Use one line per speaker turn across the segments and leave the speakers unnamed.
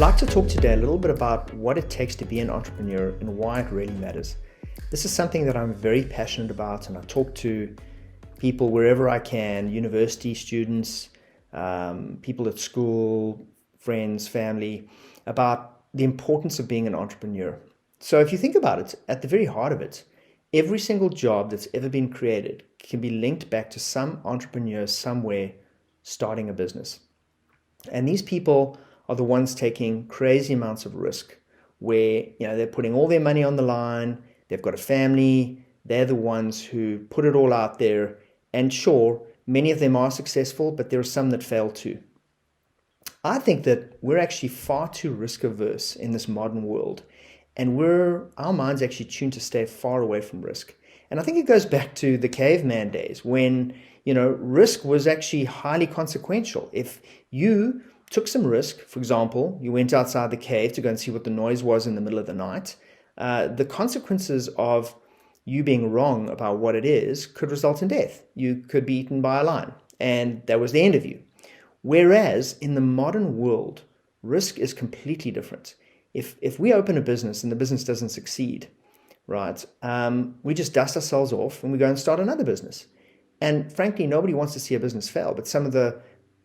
like to talk today a little bit about what it takes to be an entrepreneur and why it really matters. This is something that I'm very passionate about, and I talk to people wherever I can, university students, people at school, friends, family, about the importance of being an entrepreneur. So if you think about it, at the very heart of it, every single job that's ever been created can be linked back to some entrepreneur somewhere starting a business. And these people are the ones taking crazy amounts of risk where they're putting all their money on the line, they've got a family, they're the ones who put it all out there. And sure, many of them are successful, but there are some that fail too. I think that we're actually far too risk averse in this modern world, and our minds actually tuned to stay far away from risk. And I think it goes back to the caveman days when risk was actually highly consequential. If you took some risk, for example, you went outside the cave to go and see what the noise was in the middle of the night, the consequences of you being wrong about what it is could result in death. You could be eaten by a lion, and that was the end of you. Whereas in the modern world, risk is completely different. If we open a business and the business doesn't succeed, right, we just dust ourselves off and we go and start another business. And frankly, nobody wants to see a business fail, but some of the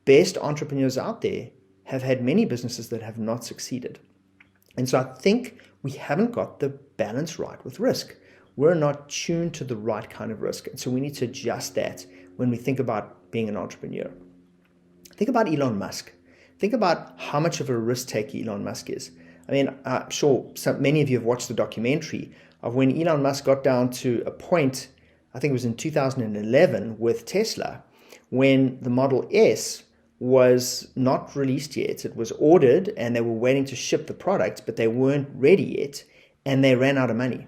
best entrepreneurs out there have had many businesses that have not succeeded. And so I think we haven't got the balance right with risk. We're not tuned to the right kind of risk. And so we need to adjust that when we think about being an entrepreneur. Think about Elon Musk. Think about how much of a risk taker Elon Musk is. I mean, I'm sure many of you have watched the documentary of when Elon Musk got down to a point, I think it was in 2011 with Tesla, when the Model S was not released yet. It was ordered and they were waiting to ship the product, but they weren't ready yet, and they ran out of money.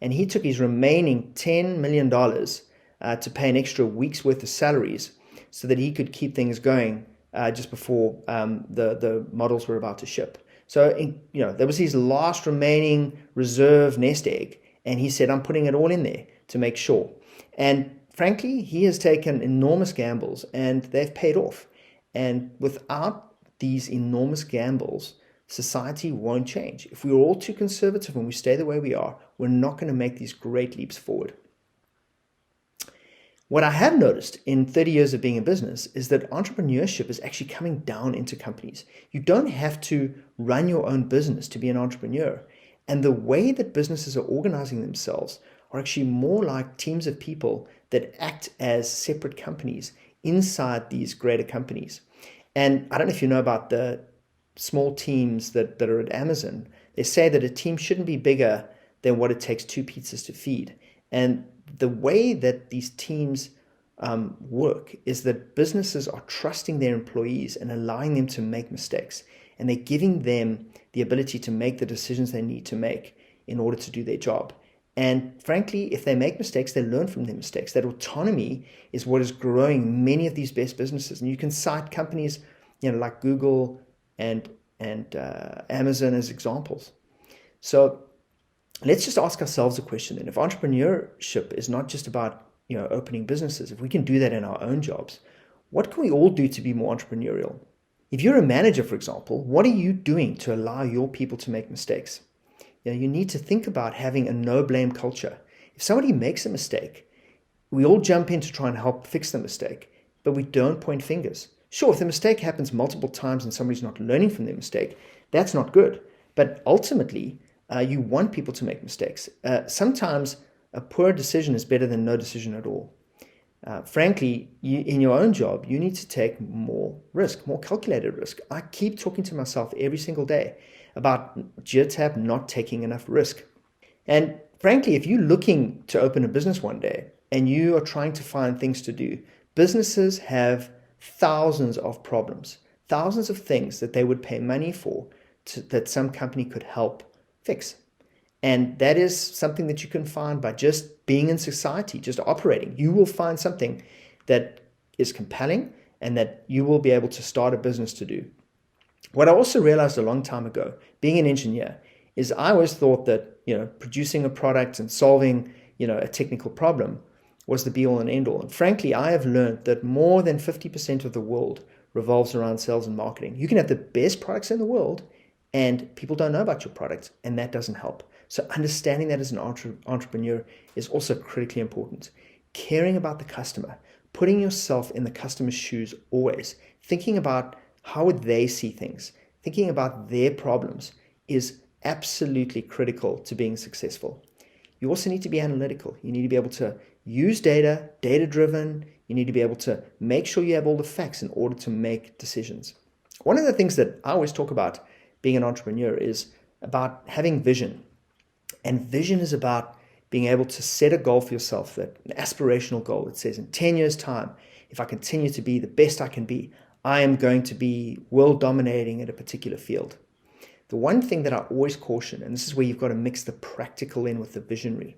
And he took his remaining $10 million to pay an extra week's worth of salaries so that he could keep things going just before the models were about to ship. So, there was his last remaining reserve nest egg, and he said, I'm putting it all in there to make sure. And frankly, he has taken enormous gambles, and they've paid off. And without these enormous gambles, society won't change. If we're all too conservative and we stay the way we are, we're not going to make these great leaps forward. What I have noticed in 30 years of being in business is that entrepreneurship is actually coming down into companies. You don't have to run your own business to be an entrepreneur. And the way that businesses are organizing themselves are actually more like teams of people that act as separate companies inside these greater companies. And I don't know if you know about the small teams that are at Amazon. They say that a team shouldn't be bigger than what it takes 2 pizzas to feed. And the way that these teams work is that businesses are trusting their employees and allowing them to make mistakes. And they're giving them the ability to make the decisions they need to make in order to do their job. And frankly, if they make mistakes, they learn from their mistakes. That autonomy is what is growing many of these best businesses. And you can cite companies like Google and Amazon as examples. So let's just ask ourselves a question then. If entrepreneurship is not just about opening businesses, if we can do that in our own jobs, what can we all do to be more entrepreneurial? If you're a manager, for example, what are you doing to allow your people to make mistakes? You need to think about having a no-blame culture. If somebody makes a mistake, we all jump in to try and help fix the mistake, but we don't point fingers. Sure, if the mistake happens multiple times and somebody's not learning from their mistake, that's not good. But ultimately, you want people to make mistakes. Sometimes a poor decision is better than no decision at all. Frankly, in your own job, you need to take more risk, more calculated risk. I keep talking to myself every single day about Geotab not taking enough risk. And frankly, if you're looking to open a business one day and you are trying to find things to do, businesses have thousands of problems, thousands of things that they would pay money for that some company could help fix. And that is something that you can find by just being in society, just operating. You will find something that is compelling and that you will be able to start a business to do. What I also realized a long time ago, being an engineer, is I always thought that producing a product and solving a technical problem was the be-all and end-all. And frankly, I have learned that more than 50% of the world revolves around sales and marketing. You can have the best products in the world, and people don't know about your product, and that doesn't help. So understanding that as an entrepreneur is also critically important. Caring about the customer, putting yourself in the customer's shoes always, thinking about how would they see things, thinking about their problems is absolutely critical to being successful. You also need to be analytical. You need to be able to use data, data-driven. You need to be able to make sure you have all the facts in order to make decisions. One of the things that I always talk about being an entrepreneur is about having vision. And vision is about being able to set a goal for yourself, that an aspirational goal that says in 10 years' time, if I continue to be the best I can be, I am going to be world dominating at a particular field. The one thing that I always caution, and this is where you've got to mix the practical in with the visionary,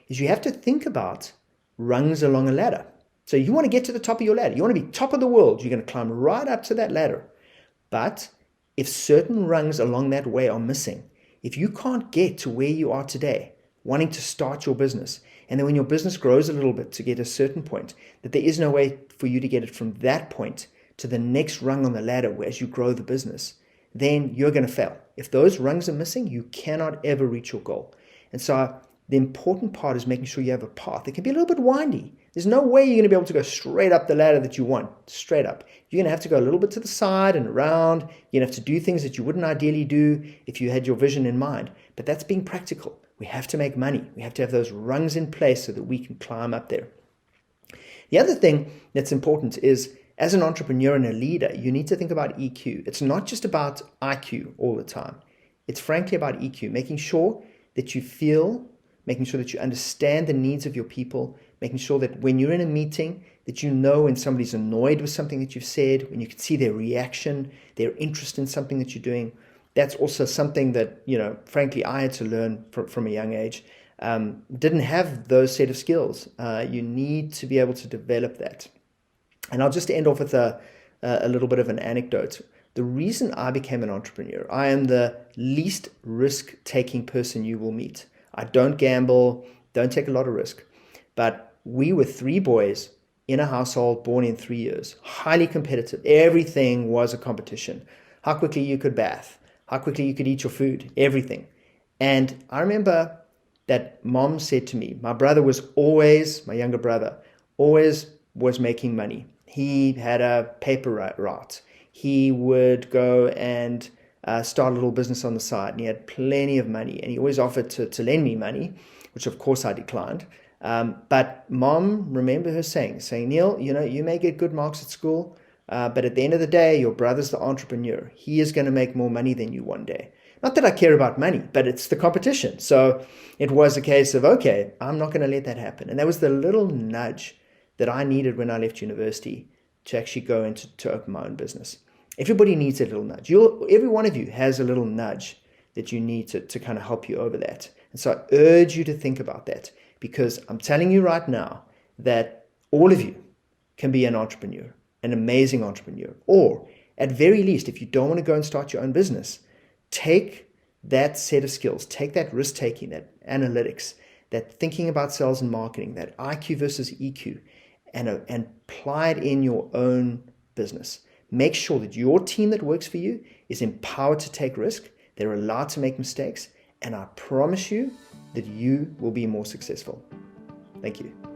is you have to think about rungs along a ladder. So you want to get to the top of your ladder. You want to be top of the world. You're going to climb right up to that ladder. But if certain rungs along that way are missing, if you can't get to where you are today, wanting to start your business, and then when your business grows a little bit to get a certain point, that there is no way for you to get it from that point to the next rung on the ladder as you grow the business, then you're going to fail. If those rungs are missing, you cannot ever reach your goal. And so the important part is making sure you have a path. It can be a little bit windy. There's no way you're going to be able to go straight up the ladder that you want, straight up. You're going to have to go a little bit to the side and around. You're going to have to do things that you wouldn't ideally do if you had your vision in mind. But that's being practical. We have to make money. We have to have those rungs in place so that we can climb up there. The other thing that's important is, as an entrepreneur and a leader, you need to think about EQ. It's not just about IQ all the time. It's frankly about EQ, making sure that you feel, making sure that you understand the needs of your people, making sure that when you're in a meeting, that you know when somebody's annoyed with something that you've said, when you can see their reaction, their interest in something that you're doing. That's also something that, frankly, I had to learn from a young age. Didn't have those set of skills. You need to be able to develop that. And I'll just end off with a little bit of an anecdote. The reason I became an entrepreneur, I am the least risk-taking person you will meet. I don't gamble, don't take a lot of risk. But we were 3 boys in a household born in 3 years, highly competitive. Everything was a competition. How quickly you could bath, how quickly you could eat your food, everything. And I remember that mom said to me, my brother was always, my younger brother, always was making money. He had a paper route. He would go and start a little business on the side, and he had plenty of money, and he always offered to lend me money, which of course I declined. But mom, remember her saying, Neil, you may get good marks at school, but at the end of the day, your brother's the entrepreneur. He is going to make more money than you one day. Not that I care about money, but it's the competition. So it was a case of, okay, I'm not going to let that happen. And that was the little nudge that I needed when I left university to actually go into to open my own business. Everybody needs a little nudge. Every one of you has a little nudge that you need to kind of help you over that. And so I urge you to think about that, because I'm telling you right now that all of you can be an entrepreneur, an amazing entrepreneur. Or at very least, if you don't want to go and start your own business, take that set of skills, take that risk-taking, that analytics, that thinking about sales and marketing, that IQ versus EQ, and apply it in your own business. Make sure that your team that works for you is empowered to take risk. They're allowed to make mistakes. And I promise you that you will be more successful. Thank you.